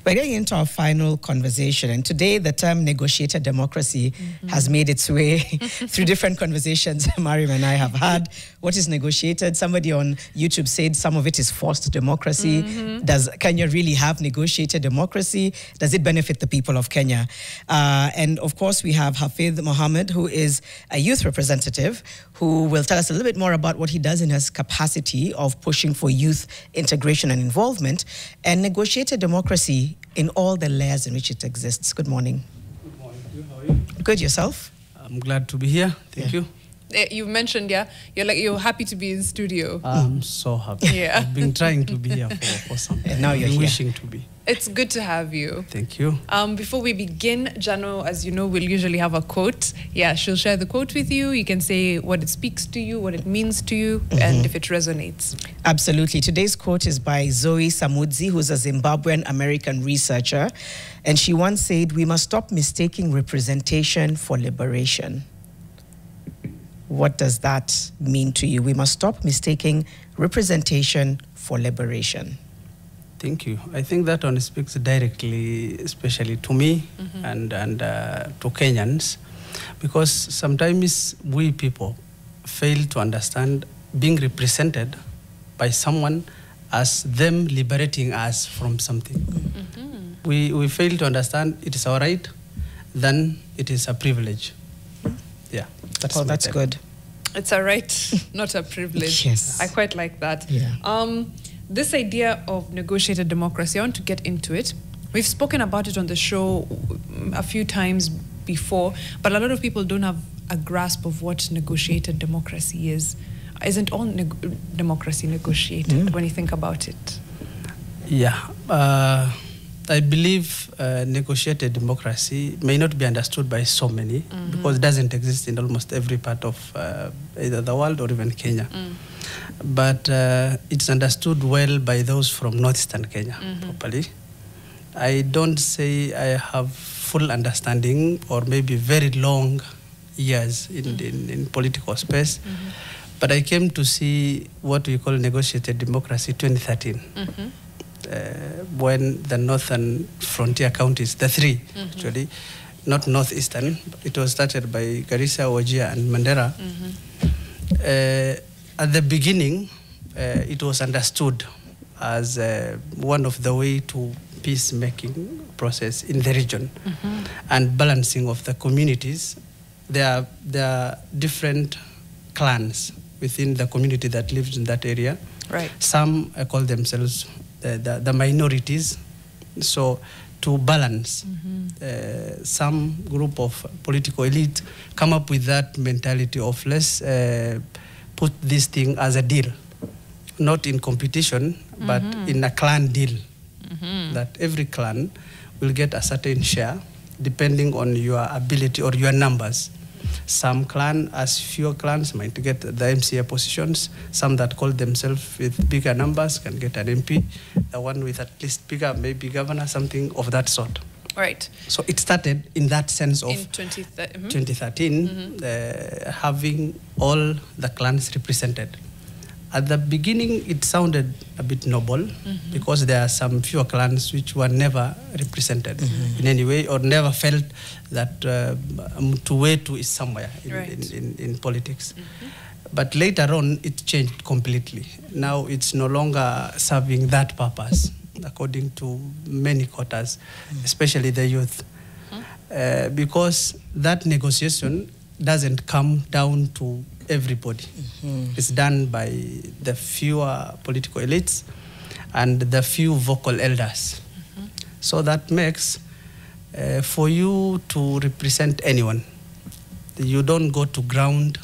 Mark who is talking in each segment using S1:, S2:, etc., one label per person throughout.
S1: We're getting into our final conversation, and today the term negotiated democracy has made its way through different conversations Mariam and I have had. What is negotiated? Somebody on YouTube said some of it is forced democracy. Does Kenya really have negotiated democracy? Does it benefit the people of Kenya? And of course, we have Hafidh Mohamud, who is a youth representative, who will tell us a little bit more about what he does in his capacity of pushing for youth integration and involvement and negotiated democracy in all the layers in which it exists. Good morning.
S2: Good morning. How are you?
S1: Good, yourself?
S2: I'm glad to be here. Thank you.
S3: You mentioned, you're happy to be in studio.
S2: I'm so happy.
S3: Yeah.
S2: I've been trying to be here for some time.
S1: And now you're here.
S2: Wishing to be.
S3: It's good to have you.
S2: Thank you.
S3: Before we begin, Jano, as you know, we'll usually have a quote. Yeah, she'll share the quote with you. You can say what it speaks to you, what it means to you, and if it resonates.
S1: Absolutely. Today's quote is by Zoe Samudzi, who's a Zimbabwean-American researcher. And she once said, "We must stop mistaking representation for liberation." What does that mean to you? We must stop mistaking representation for liberation.
S2: Thank you. I think that one speaks directly, especially to me and to Kenyans, because sometimes we people fail to understand being represented by someone as them liberating us from something. We fail to understand it is our right, then it is a privilege. Yeah.
S1: That's good.
S3: It's a right, not a privilege.
S1: Yes.
S3: I quite like that.
S1: Yeah.
S3: This idea of negotiated democracy, I want to get into it. We've spoken about it on the show a few times before, but a lot of people don't have a grasp of what negotiated democracy is. Isn't all democracy negotiated when you think about it?
S2: Yeah. I believe negotiated democracy may not be understood by so many because it doesn't exist in almost every part of either the world or even Kenya. But it's understood well by those from northeastern Kenya properly. I don't say I have full understanding or maybe very long years in political space, but I came to see what we call negotiated democracy 2013. When the northern frontier counties, the three actually, not northeastern, it was started by Garissa, Wajir, and Mandera. At the beginning, it was understood as one of the way to peacemaking process in the region and balancing of the communities. There are different clans within the community that lives in that area.
S3: Right.
S2: Some call themselves the minorities. So to balance, some group of political elite come up with that mentality of let's put this thing as a deal, not in competition, but in a clan deal, that every clan will get a certain share depending on your ability or your numbers. Some clan, as fewer clans, might get the MCA positions. Some that call themselves with bigger numbers can get an MP. The one with at least bigger, maybe governor, something of that sort.
S3: Right.
S2: So it started in that sense of
S3: in
S2: 2013, having all the clans represented. At the beginning, it sounded a bit noble because there are some fewer clans which were never represented in any way or never felt that Mtuwetu is somewhere in politics. But later on, it changed completely. Now it's no longer serving that purpose, according to many quarters, especially the youth, because that negotiation doesn't come down to everybody. It's done by the fewer political elites and the few vocal elders. So that makes for you to represent anyone, you don't go to ground,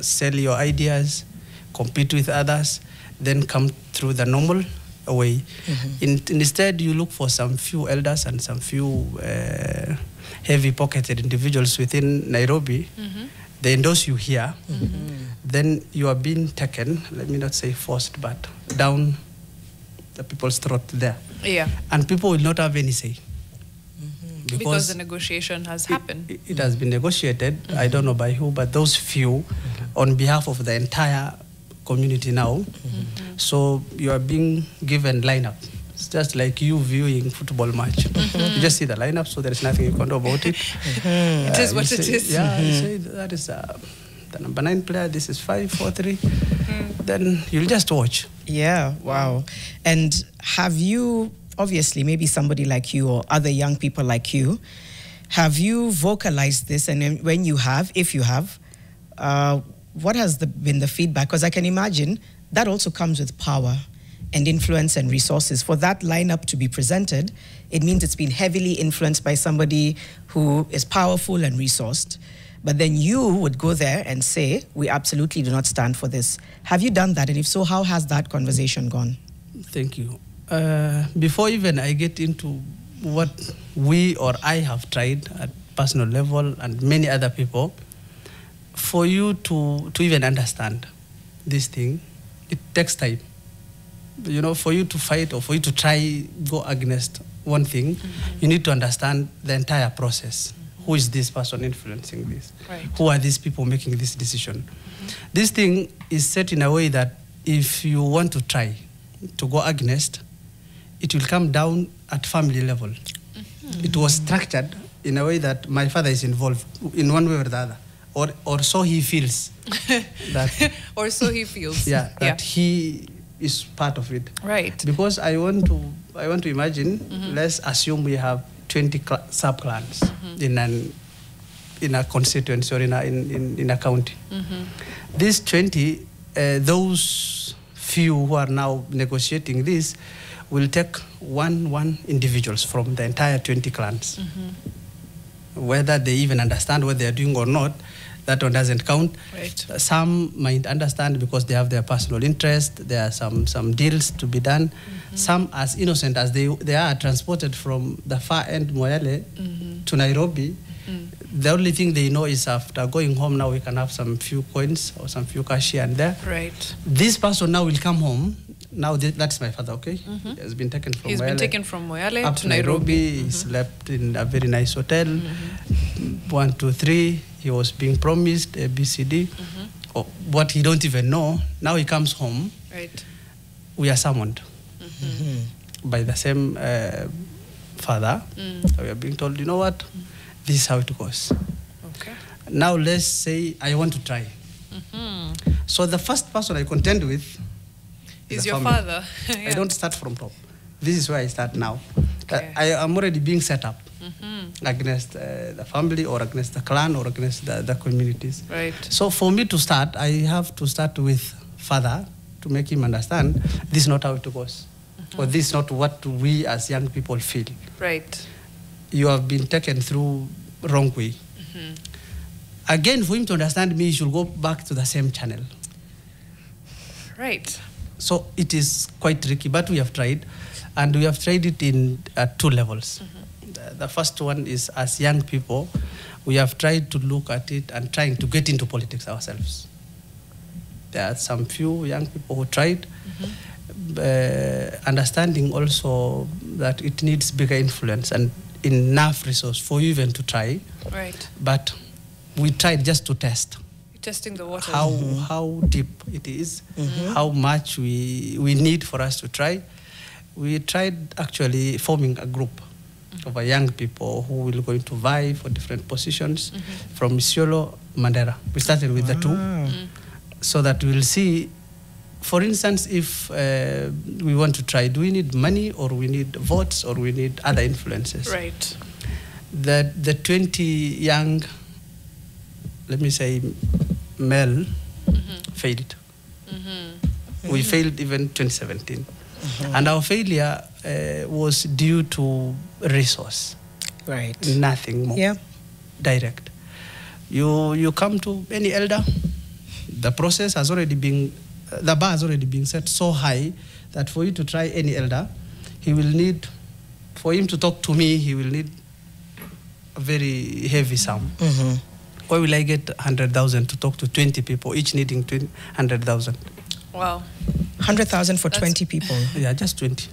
S2: sell your ideas, compete with others, then come through the normal way. Instead, you look for some few elders and some few heavy-pocketed individuals within Nairobi. They endorse you here, then you are being taken, let me not say forced, but down the people's throat there.
S3: Yeah.
S2: And people will not have any say.
S3: Because the negotiation has happened.
S2: It has been negotiated, I don't know by who, but those few on behalf of the entire community now. So you are being given lineup. It's just like you viewing football match. You just see the lineup, so there is nothing you can do about it.
S3: It is what it is.
S2: Yeah, you say that is the number 9 player, this is 5-4-3. Then you'll just watch.
S1: Yeah, wow. And have you, obviously, maybe somebody like you or other young people like you, have you vocalized this? And then when you have, if you have, what has been the feedback? Because I can imagine that also comes with power and influence and resources. For that lineup to be presented, it means it's been heavily influenced by somebody who is powerful and resourced. But then you would go there and say, we absolutely do not stand for this. Have you done that? And if so, how has that conversation gone?
S2: Thank you. Before even I get into what we or I have tried at personal level and many other people, for you to even understand this thing, it takes time. You know, for you to fight or for you to try go against one thing, you need to understand the entire process. Who is this person influencing this?
S3: Right.
S2: Who are these people making this decision? This thing is set in a way that if you want to try to go against, it will come down at family level. It was structured in a way that my father is involved in one way or the other. Or so he feels. That,
S3: or so he feels.
S2: Yeah, that he is part of it.
S3: Right.
S2: Because I want to imagine, let's assume we have 20 sub-clans in a constituency or in a county. These 20, those few who are now negotiating this will take one individuals from the entire 20 clans. Whether they even understand what they are doing or not, that one doesn't count.
S3: Right.
S2: Some might understand because they have their personal interest. There are some deals to be done. Some as innocent as they are transported from the far end Moyale to Nairobi. The only thing they know is after going home now we can have some few coins or some few cash here and there.
S3: Right.
S2: This person now will come home. Now that's my father, okay? He has been taken from
S3: He's
S2: Moyale
S3: been taken from Moyale
S2: up
S3: to Nairobi.
S2: He slept in a very nice hotel. 1, 2, 3. He was being promised a BCD. Or what he don't even know. Now he comes home.
S3: Right.
S2: We are summoned by the same father. We are being told, you know what? This is how it goes.
S3: Okay.
S2: Now let's say I want to try. So the first person I contend with
S3: is your
S2: family.
S3: father.
S2: I don't start from top. This is where I start now.
S3: Okay.
S2: I am already being set up against the family or against the clan or against the communities.
S3: Right.
S2: So for me to start, I have to start with father to make him understand this is not how it goes. Or this is not what we as young people feel.
S3: Right.
S2: You have been taken through wrong way. Again, for him to understand me, he should go back to the same channel.
S3: Right.
S2: So it is quite tricky, but we have tried. And we have tried it in 2 levels. The first one is as young people, we have tried to look at it and trying to get into politics ourselves. There are some few young people who tried, understanding also that it needs bigger influence and enough resource for you even to try.
S3: Right.
S2: But we tried just to test.
S3: Testing the waters.
S2: How deep it is, how much we need for us to try. We tried actually forming a group of young people who will going to vie for different positions from Isiolo, Mandera. We started with the 2 so that we'll see, for instance, if we want to try, do we need money or we need votes or we need other influences?
S3: Right.
S2: The 20 young, let me say, male failed. We failed even 2017. And our failure was due to resource.
S1: Right.
S2: Nothing more.
S1: Yeah.
S2: Direct. You come to any elder, the process has already been, the bar has already been set so high that for you to try any elder, he will need, for him to talk to me, he will need a very heavy sum. Why will I get 100,000 to talk to 20 people, each needing 100,000?
S3: Wow.
S1: 100,000 for 20 people.
S2: Yeah, just 20.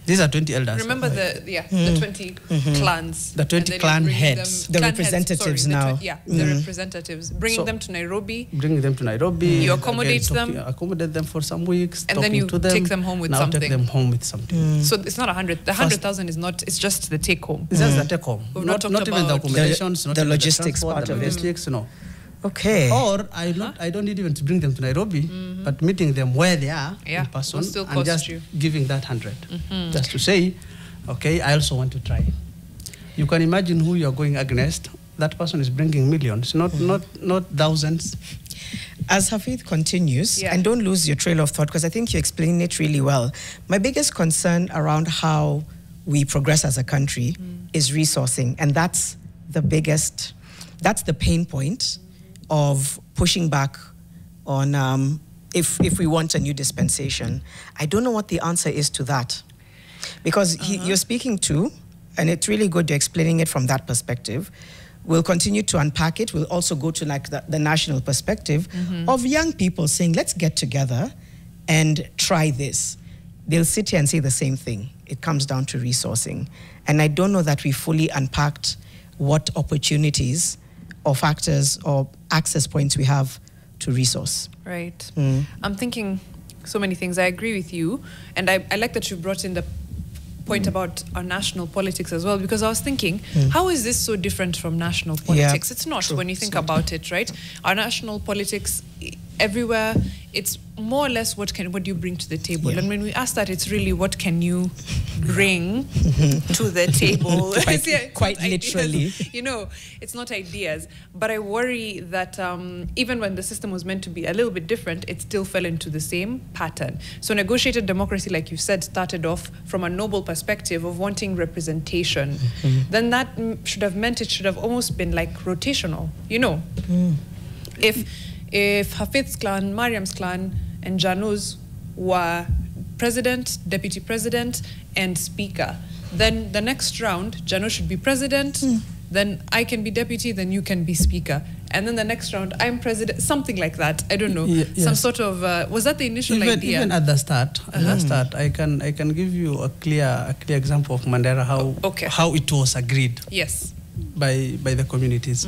S2: These are 20 elders.
S3: Remember the 20 clans.
S2: The 20 clan heads.
S1: The representatives now.
S3: The representatives. Bringing them to Nairobi.
S2: Bringing them to Nairobi.
S3: You accommodate them.
S2: Accommodate them for some weeks.
S3: And then you take them home with something.
S2: Take them home with something.
S3: So it's not 100. The 100,000 is not, it's just the take home.
S2: It's just the take home.
S3: We've
S2: not even the accommodations,
S1: the logistics part
S2: of it. Logistics, no.
S1: Okay.
S2: Or I don't need even to bring them to Nairobi, but meeting them where they are in person and just giving that 100. Just to say, okay, I also want to try. You can imagine who you're going against. That person is bringing millions, not thousands.
S1: As Hafidh continues, and don't lose your trail of thought, because I think you explained it really well. My biggest concern around how we progress as a country is resourcing, and that's the pain point of pushing back on if we want a new dispensation. I don't know what the answer is to that. Because you're speaking to, and it's really good you're explaining it from that perspective. We'll continue to unpack it. We'll also go to like the national perspective of young people saying, let's get together and try this. They'll sit here and say the same thing. It comes down to resourcing. And I don't know that we fully unpacked what opportunities or factors or access points we have to resource.
S3: Right. I'm thinking so many things. I agree with you. And I like that you brought in the point about our national politics as well, because I was thinking, how is this so different from national politics? It's not, when you think about it, right? Our national politics, everywhere, it's more or less what do you bring to the table? And when we ask that, it's really what can you bring to the table?
S1: Quite literally.
S3: You know, it's not ideas. But I worry that even when the system was meant to be a little bit different, it still fell into the same pattern. So negotiated democracy, like you said, started off from a noble perspective of wanting representation. Then that should have meant it should have almost been like rotational, you know. If Hafidh's clan, Mariam's clan, and Janu's were president, deputy president, and speaker, then the next round, Janu should be president, then I can be deputy, then you can be speaker. And then the next round, I'm president, something like that. I don't know. Some sort of, was that the initial idea?
S2: Even at the start, I can give you a clear example of Mandela, how it was agreed.
S3: Yes.
S2: By the communities,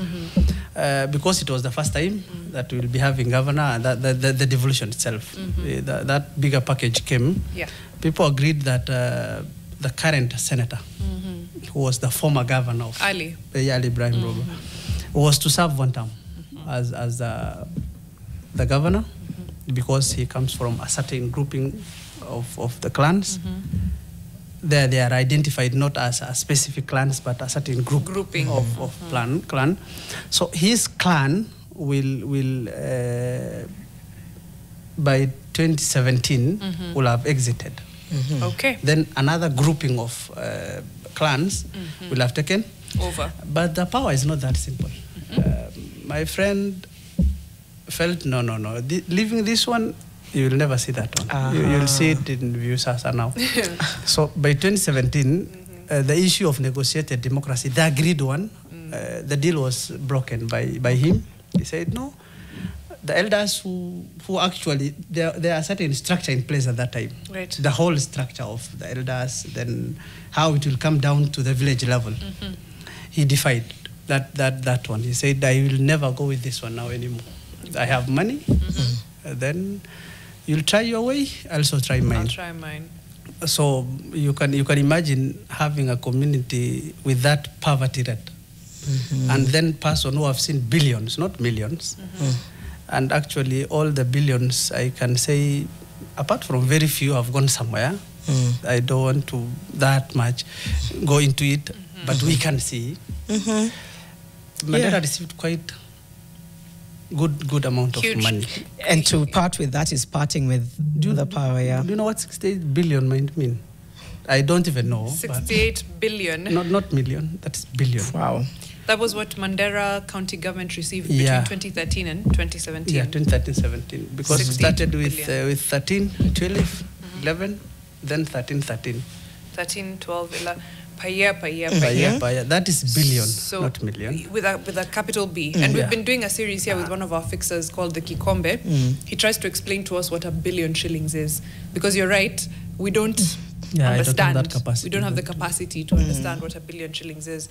S2: because it was the first time that we'll be having governor, and the devolution itself, that bigger package came. People agreed that the current senator, who was the former governor of Ali Ibrahim Robo, was to serve one term as the governor, because he comes from a certain grouping of the clans. They are identified not as a specific clans, but a certain grouping of clan. So his clan will by 2017 will have exited.
S3: Okay.
S2: Then another grouping of clans will have taken
S3: over.
S2: But the power is not that simple. My friend felt no. Leaving this one, you will never see that one. You'll see it in Viusasa now. So by 2017, the issue of negotiated democracy, the agreed one, the deal was broken by him. He said, no, the elders who actually, there are certain structure in place at that time.
S3: Right.
S2: The whole structure of the elders, then how it will come down to the village level. He defied that one. He said, I will never go with this one now anymore. I have money, then you'll try your way, I'll also try mine.
S3: I'll try mine.
S2: So you can imagine having a community with that poverty rate, and then person who have seen billions, not millions, and actually all the billions, I can say, apart from very few, have gone somewhere. I don't want to that much go into it, but we can see. Mandela received quite good amount of money.
S1: And to part with that is parting with the power,
S2: Do you know what 68 billion might mean? I don't even know.
S3: 68 billion?
S2: Not million, that's billion.
S1: Wow.
S3: That was what Mandera County government received between 2013 and 2017.
S2: Yeah, 2013-17. Because it started with 13, 12, 11, then 13,
S3: 12, 11. Per year.
S2: That is billion,
S3: so
S2: not million.
S3: With a capital B. And we've been doing a series here with one of our fixers called the Kikombe. He tries to explain to us what a billion shillings is. Because you're right, we don't
S2: Yeah, I don't have
S3: understand.
S2: that capacity.
S3: We don't have the capacity to understand what 1 billion shillings is.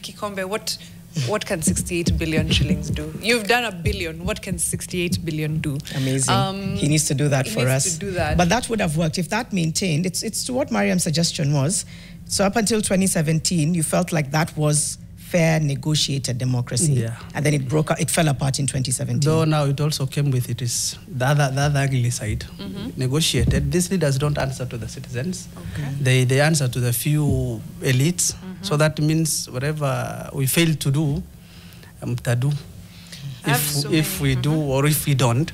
S3: Kikombe, what can 68 billion shillings do? You've done 1 billion. What can 68 billion do?
S1: Amazing. He needs to do that for us.
S3: He needs to do that.
S1: But that would have worked if that maintained. It's to what Mariam's suggestion was. So up until 2017, you felt like that was fair, negotiated democracy.
S2: Yeah.
S1: And then it fell apart in 2017.
S2: Though now it also came with it is the other ugly side. Negotiated. These leaders don't answer to the citizens.
S3: Okay.
S2: They answer to the few elites. So that means whatever we fail to do, tadu. If we do or if we don't.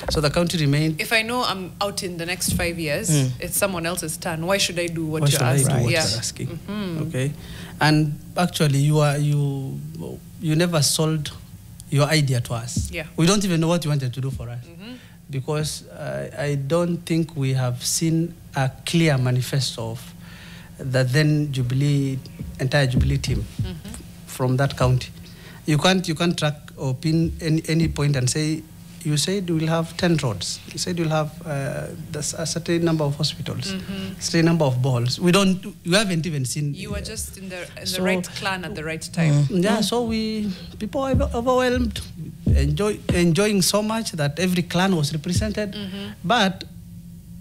S2: So the country remained.
S3: If I know I'm out in the next 5 years, it's someone else's turn. Why should I do what you're
S2: asking? Okay. And actually, you never sold your idea to us.
S3: Yeah.
S2: We don't even know what you wanted to do for us. Because I don't think we have seen a clear manifesto of the then entire Jubilee team from that county. You can't track or pin any point and say, you said we'll have 10 roads. You said you'll have a certain number of hospitals, a certain number of balls. We haven't even seen. You
S3: were just in the right clan at the right time.
S2: Yeah, so people are overwhelmed, enjoying so much that every clan was represented. But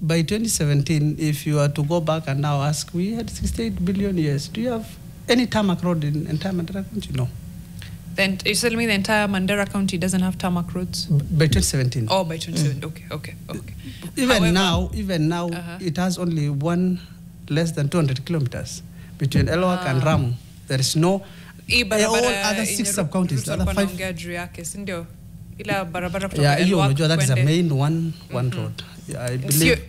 S2: by 2017, if you are to go back and now ask, we had 68 billion years. Do you have any tarmac road in entire Mandera County? No.
S3: Then you're telling me the entire Mandera County doesn't have tarmac roads?
S2: By 2017.
S3: Oh, by 2017. Okay.
S2: Even now, it has only less than 200 kilometers between Elwak and Ramu. There is no all other 6 sub-counties. The other 5. Yeah, that is the main one road. Yeah, I believe.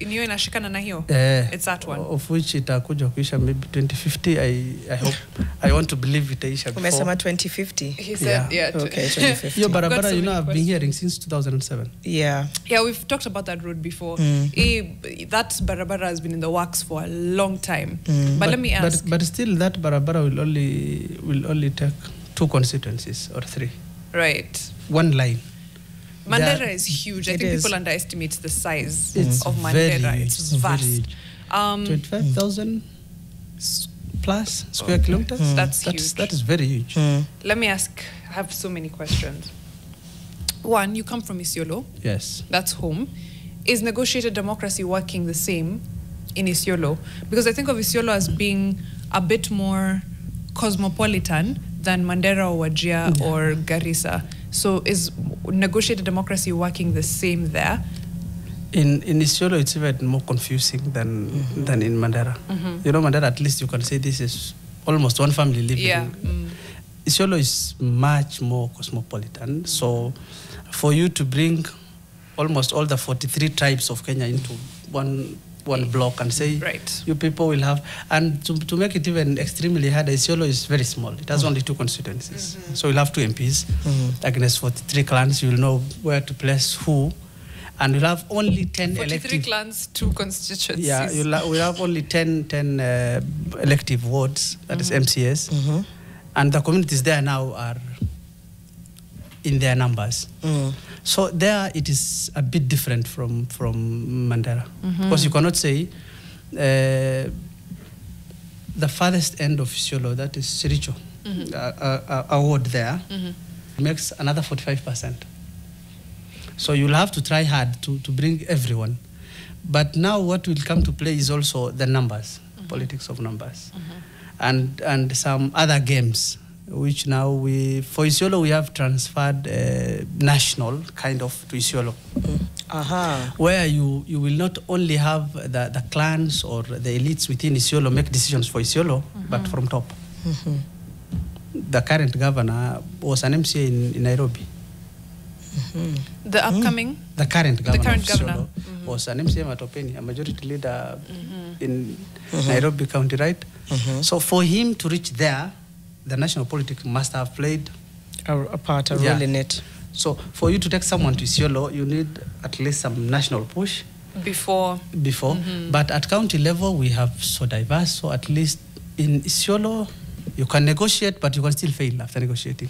S3: It's that one.
S2: Of which itakuja kuisha maybe 2050. I hope. I want to believe itaisha before.
S1: Umesema 2050.
S3: He said, yeah.
S1: Okay, 2050.
S2: Yo, barabara, I've been hearing since 2007.
S1: Yeah.
S3: Yeah, we've talked about that road before. That barabara has been in the works for a long time. But let me ask.
S2: But still, that barabara will only take 2 constituencies or 3.
S3: Right.
S2: One line.
S3: Mandera is huge. I think people underestimate the size of Mandera. It's vast.
S2: 25,000 plus square kilometers.
S3: That's huge.
S2: That is very huge.
S3: Let me ask. I have so many questions. One, you come from Isiolo.
S2: Yes.
S3: That's home. Is negotiated democracy working the same in Isiolo? Because I think of Isiolo as being a bit more cosmopolitan than Mandera or Wajir or Garissa. So is negotiated democracy working the same there?
S2: In Isiolo, it's even more confusing than in Mandera. You know, Mandera, at least you can say this is almost one family living.
S3: Yeah.
S2: Isiolo is much more cosmopolitan. So for you to bring almost all the 43 tribes of Kenya into one block and say, you people will have, and to make it even extremely hard, Isiolo is very small. It has only 2 constituencies. So you'll have 2 MPs against 43 clans. You'll know where to place who. And we'll have only 10
S3: 43 clans, 2 constituencies.
S2: Yeah, we'll have only 10 elective wards, that is MCS. And the communities there now are in their numbers. So there it is a bit different from Mandera. Because you cannot say the farthest end of Isiolo, that is Siricho, a ward there, makes another 45%. So you'll have to try hard to bring everyone. But now what will come to play is also the numbers, politics of numbers, and some other games, which now for Isiolo we have transferred national kind of to Isiolo, where you will not only have the clans or the elites within Isiolo make decisions for Isiolo, but from top. The current governor was an MCA in Nairobi.
S3: The upcoming?
S2: The current governor of Isiolo was an MCA Matopeni, a majority leader in Nairobi County, right? So for him to reach there, the national politics must have played
S1: a role in it.
S2: So for you to take someone to Isiolo, you need at least some national push.
S3: Before.
S2: But at county level, we have so diverse. So at least in Isiolo, you can negotiate, but you can still fail after negotiating.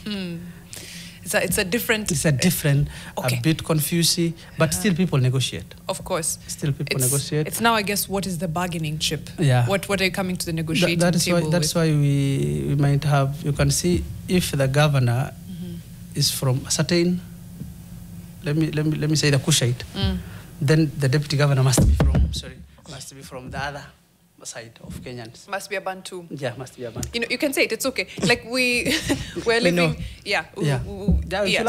S3: It's a different...
S2: It's a different,
S3: okay.
S2: a bit confusing, but still people negotiate.
S3: Of course.
S2: Still people negotiate.
S3: It's now, I guess, what is the bargaining chip?
S2: Yeah.
S3: What are you coming to the negotiating table with?
S2: That's why we might have, you can see if the governor is from a certain, let me say the Kushite, then the deputy governor must be from the other side of Kenyans.
S3: Must be a Bantu.
S2: Yeah, must be a Bantu.
S3: You can say it. It's okay. Like we're living. Yeah.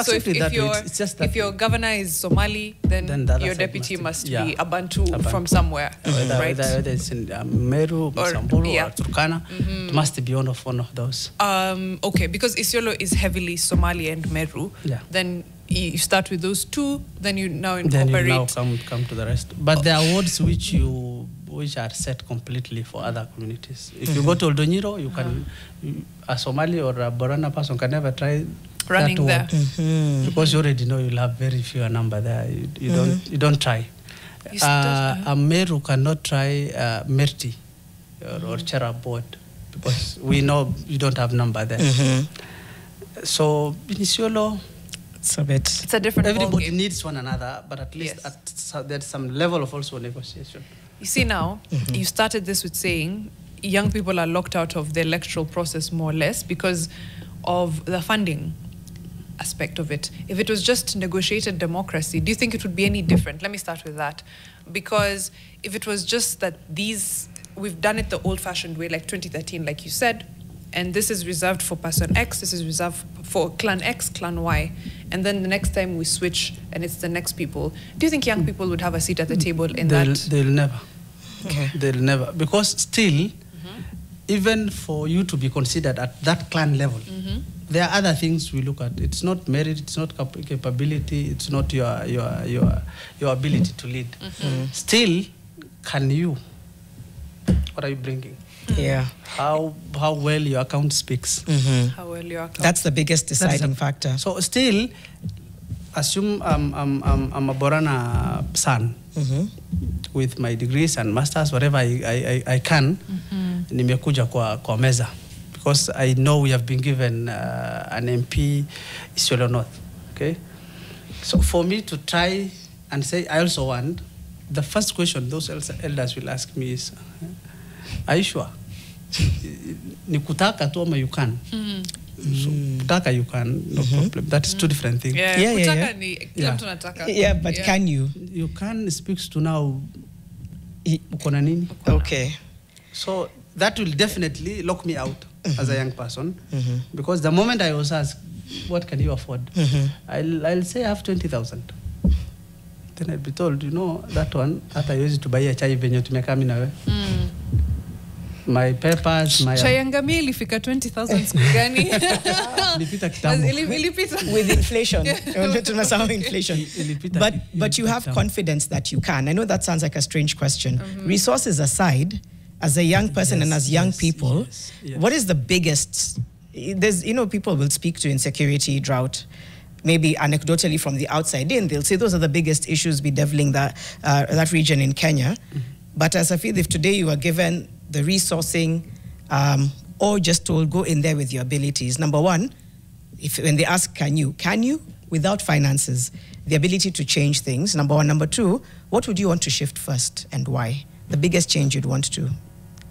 S3: So if your governor is Somali, then your deputy must be a Bantu from somewhere, right?
S2: Whether it's in Meru, Samburu, or Turkana, it must be one of those.
S3: Okay, because Isiolo is heavily Somali and Meru.
S2: Yeah.
S3: Then you start with those two. Then you now incorporate.
S2: Then you now come to the rest. But there are words which are set completely for other communities. If you go to Oldonyiro, you can, a Somali or a Borana person can never try
S3: running
S2: that
S3: there.
S2: Because you already know you'll have very few number there. You don't try. A Meru cannot try Merti or Cherab board because we know you don't have number there. So in Isiolo,
S3: it's a different.
S2: Everybody needs one another, but at least there's some level of also negotiation.
S3: You see now, you started this with saying young people are locked out of the electoral process more or less because of the funding aspect of it. If it was just negotiated democracy, do you think it would be any different? Let me start with that. Because if it was just that we've done it the old-fashioned way, like 2013, like you said, and this is reserved for person X, this is reserved for clan X, clan Y, and then the next time we switch and it's the next people, do you think young people would have a seat at the table in that?
S2: They'll never.
S3: Okay.
S2: They'll never. Because still, even for you to be considered at that clan level, there are other things we look at. It's not merit, it's not capability, it's not your ability to lead. Still, can you? What are you bringing?
S1: Yeah.
S2: How well your account speaks.
S3: How well your account.
S1: That's the biggest deciding factor.
S2: So still, assume I'm a Borana son with my degrees and masters, whatever I can. Nimekuja kwa meza because I know we have been given an MP Isiolo North. Okay, so for me to try and say I also want, the first question those elders will ask me is, are you sure? Nikutaka tu ama you can. So kutaka you can, no problem. That is two different things.
S1: Yeah, but can you?
S2: You can speaks to now. Ukona nini?
S1: Okay.
S2: So that will definitely lock me out as a young person, because the moment I was asked, what can you afford? I'll say I have 20,000. Then I'll be told, that one, hata yozi to buy a chai venye tumekami nawe. My papers, my...
S3: Chayangami ilifika 20,000 siku gani?
S2: Ilipita kitambo.
S3: Ilipita.
S1: With inflation. inflation. But you have confidence that you can. I know that sounds like a strange question. Resources aside, as a young person and as young people, what is the biggest... There's, people will speak to insecurity, drought, maybe anecdotally from the outside in. They'll say those are the biggest issues bedeviling that region in Kenya. But as Hafidh, if today you are given the resourcing or just told go in there with your abilities, number one, when they ask can you without finances, the ability to change things, number one. Number two, what would you want to shift first and why? The biggest change you'd want to
S2: make.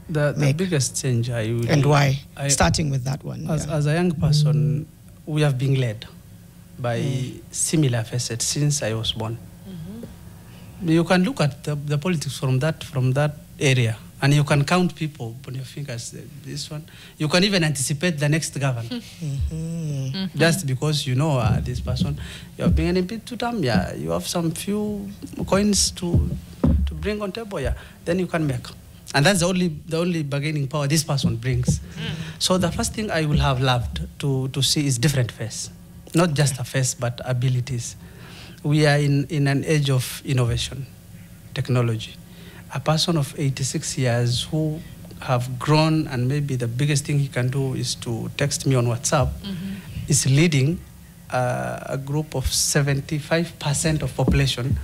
S2: The biggest change I would...
S1: And why? Starting with that one.
S2: As a young person, we have been led by similar facets since I was born. You can look at the politics from that area, and you can count people on your fingers. This one, you can even anticipate the next governor, just because this person. You have been an MP 2 term, you have some few coins to bring on table, then you can make, and that's the only bargaining power this person brings. So the first thing I will have loved to see is different face, not just a face but abilities. We are in an age of innovation, technology. A person of 86 years who have grown, and maybe the biggest thing he can do is to text me on WhatsApp, is leading a group of 75% of population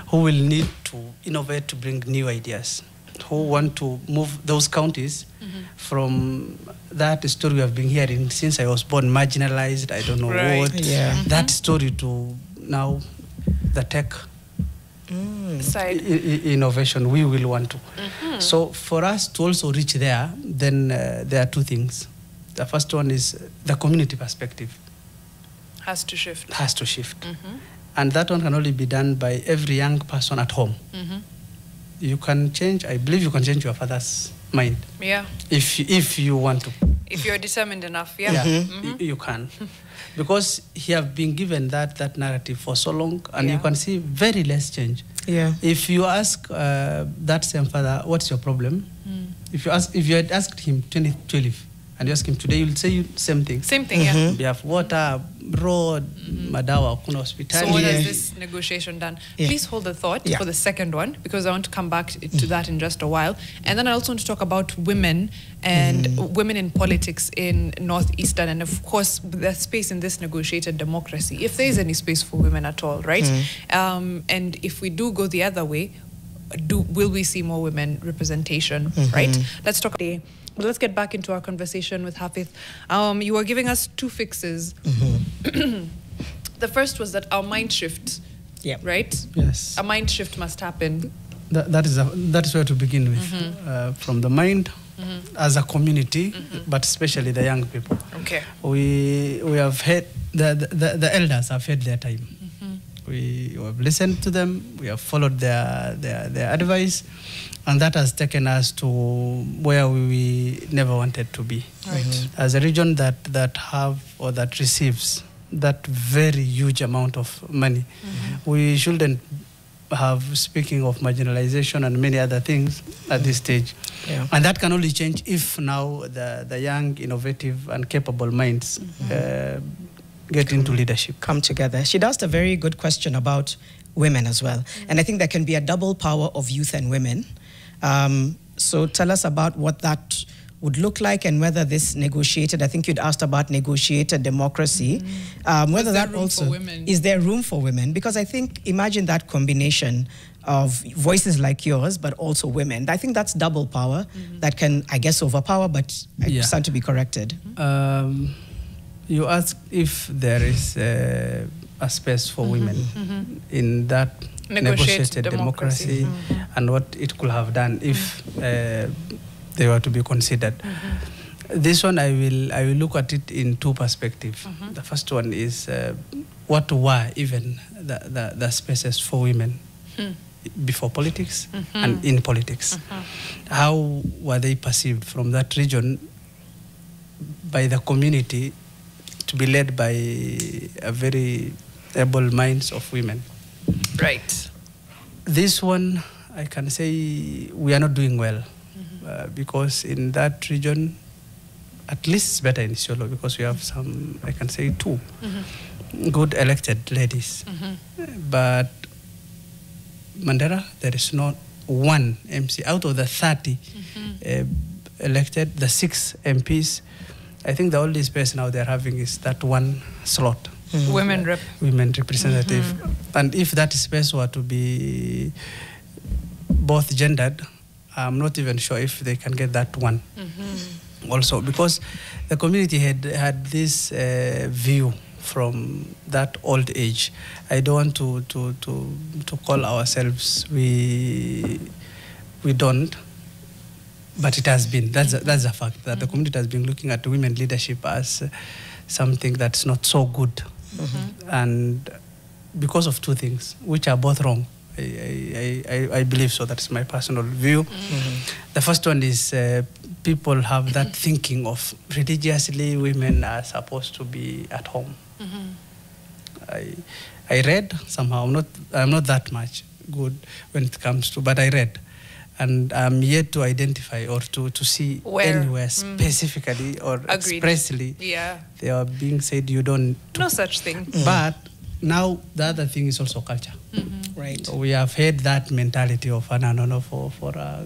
S2: who will need to innovate to bring new ideas, who want to move those counties from that story we have been hearing since I was born, marginalized, I don't know what, that story to now the tech
S3: side
S2: innovation we will want to. So for us to also reach there, then there are two things. The first one is the community perspective.
S3: Has to shift.
S2: Has to shift. And that one can only be done by every young person at home. You can change, I believe you can change your father's mind.
S3: Yeah.
S2: If you want to.
S3: If you're determined enough,
S2: you can. Because he have been given that narrative for so long, and you can see very less change.
S1: Yeah.
S2: If you ask that same father, what's your problem? If you had asked him 2012, and you ask him today, you'll say same thing.
S3: Same thing, yeah.
S2: We have water, road, madawa, kuna hospital.
S3: So what has this negotiation done? Please hold the thought for the second one, because I want to come back to that in just a while. And then I also want to talk about women and women in politics in Northeastern, and of course the space in this negotiated democracy, if there is any space for women at all, right? And if we do go the other way, will we see more women representation, right? Let's talk today. But let's get back into our conversation with Hafidh. You were giving us two fixes. The first was that our mind shift, right?
S2: Yes.
S3: A mind shift must happen.
S2: That is where to begin with, from the mind, as a community, but especially the young people.
S3: Okay.
S2: We have heard, the elders have had their time. We have listened to them, we have followed their advice, and that has taken us to where we never wanted to be.
S3: Right.
S2: As a region that have or that receives that very huge amount of money, we shouldn't have, speaking of marginalization and many other things at this stage. And that can only change if now the young, innovative and capable minds get into leadership.
S1: Come together. She'd asked a very good question about women as well. And I think there can be a double power of youth and women. So tell us about what that would look like and whether this negotiated, I think you'd asked about negotiated democracy, whether that also, is there room for women? Because I think, imagine that combination of voices like yours, but also women. I think that's double power that can, I guess, overpower, but I stand to be corrected.
S2: You asked if there is a space for women in that negotiated democracy and what it could have done if they were to be considered. This one, I will look at it in two perspectives. The first one is what were even the spaces for women before politics and in politics. How were they perceived from that region by the community to be led by a very able minds of women?
S3: Right.
S2: This one, I can say we are not doing well because in that region, at least it's better in Isiolo because we have some, I can say two good elected ladies. But Mandera, there is not one MC. Out of the 30 elected, the 6 MPs, I think the only space now they're having is that one slot.
S3: Women rep.
S2: Women representative. And if that space were to be both gendered, I'm not even sure if they can get that one. Also, because the community had this view from that old age. I don't want to call ourselves we don't. But it has been, that's a fact, that the community has been looking at women leadership as something that's not so good. And because of two things, which are both wrong, I believe so, that's my personal view. The first one is people have that thinking of religiously women are supposed to be at home. I read somehow, I'm not that much good when it comes to, but I read. And I'm yet to identify or to see anywhere specifically or expressly they are being said you don't.
S3: No such thing.
S2: But now the other thing is also culture.
S1: Right.
S2: So we have had that mentality of the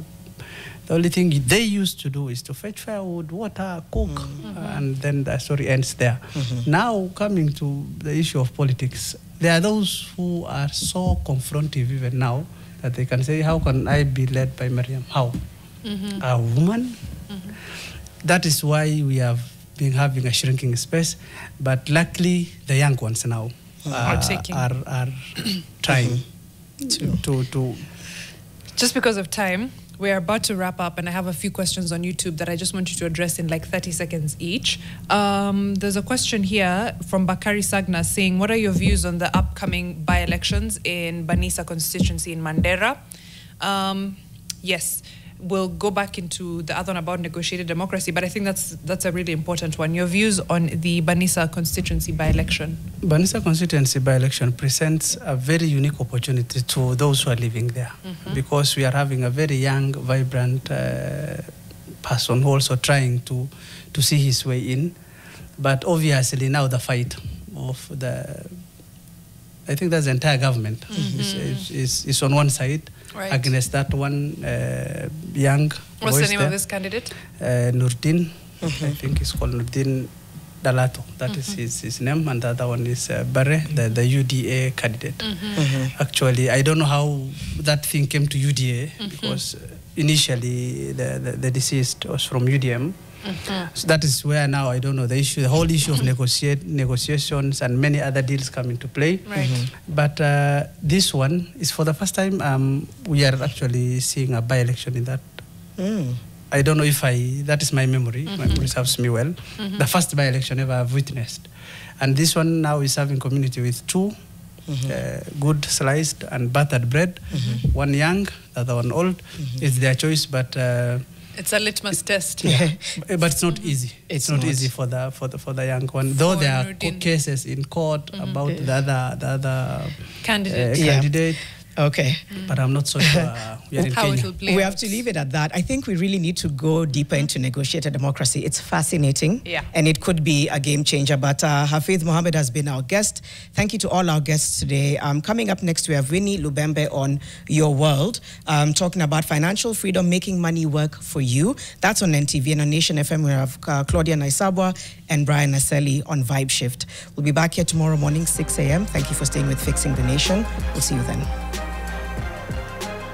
S2: only thing they used to do is to fetch firewood, water, cook, and then the story ends there. Now coming to the issue of politics, there are those who are so confrontive even now that they can say, how can I be led by Mariam? How? A woman? That is why we have been having a shrinking space, but luckily the young ones now are trying to.
S3: Just because of time, we're about to wrap up, and I have a few questions on YouTube that I just want you to address in like 30 seconds each. There's a question here from Bakari Sagna saying, what are your views on the upcoming by-elections in Banisa constituency in Mandera? Yes, we'll go back into the other one about negotiated democracy, but I think that's a really important one. Your views on the Banisa constituency by-election?
S2: Banisa constituency by-election presents a very unique opportunity to those who are living there, because we are having a very young, vibrant person who also trying to see his way in. But obviously now the fight of I think that's the entire government is on one side, right, against that one young.
S3: What's the name of this candidate?
S2: Nurdin. I think he's called Nurdin Dalato. That is his name. And the other one is Barre, the UDA candidate. Actually, I don't know how that thing came to UDA, because initially the deceased was from UDM. So that is where now, I don't know, the whole issue of negotiations and many other deals come into play.
S3: Right.
S2: But this one is for the first time we are actually seeing a by-election in that. I don't know if that is my memory. My memory serves me well. The first by-election ever I've witnessed. And this one now is serving community with two good sliced and buttered bread. One young, the other one old. It's their choice, but
S3: it's a litmus test.
S2: Yeah, but it's not easy. It's not easy for the young one. Though there are cases in court about the other candidate.
S1: Okay.
S2: But I'm not so sure we are in
S3: how
S2: Kenya.
S3: it will play
S1: We
S3: out.
S1: have to leave it at that. I think we really need to go deeper into negotiated democracy. It's fascinating, and it could be a game changer. But Hafidh Mohamud has been our guest. Thank you to all our guests today. Coming up next, we have Winnie Lubembe on Your World, talking about financial freedom, making money work for you. That's on NTV, and on Nation FM, we have Claudia Naisabwa and Brian Aseli on Vibe Shift. We'll be back here tomorrow morning, 6 a.m. Thank you for staying with Fixing the Nation. We'll see you then.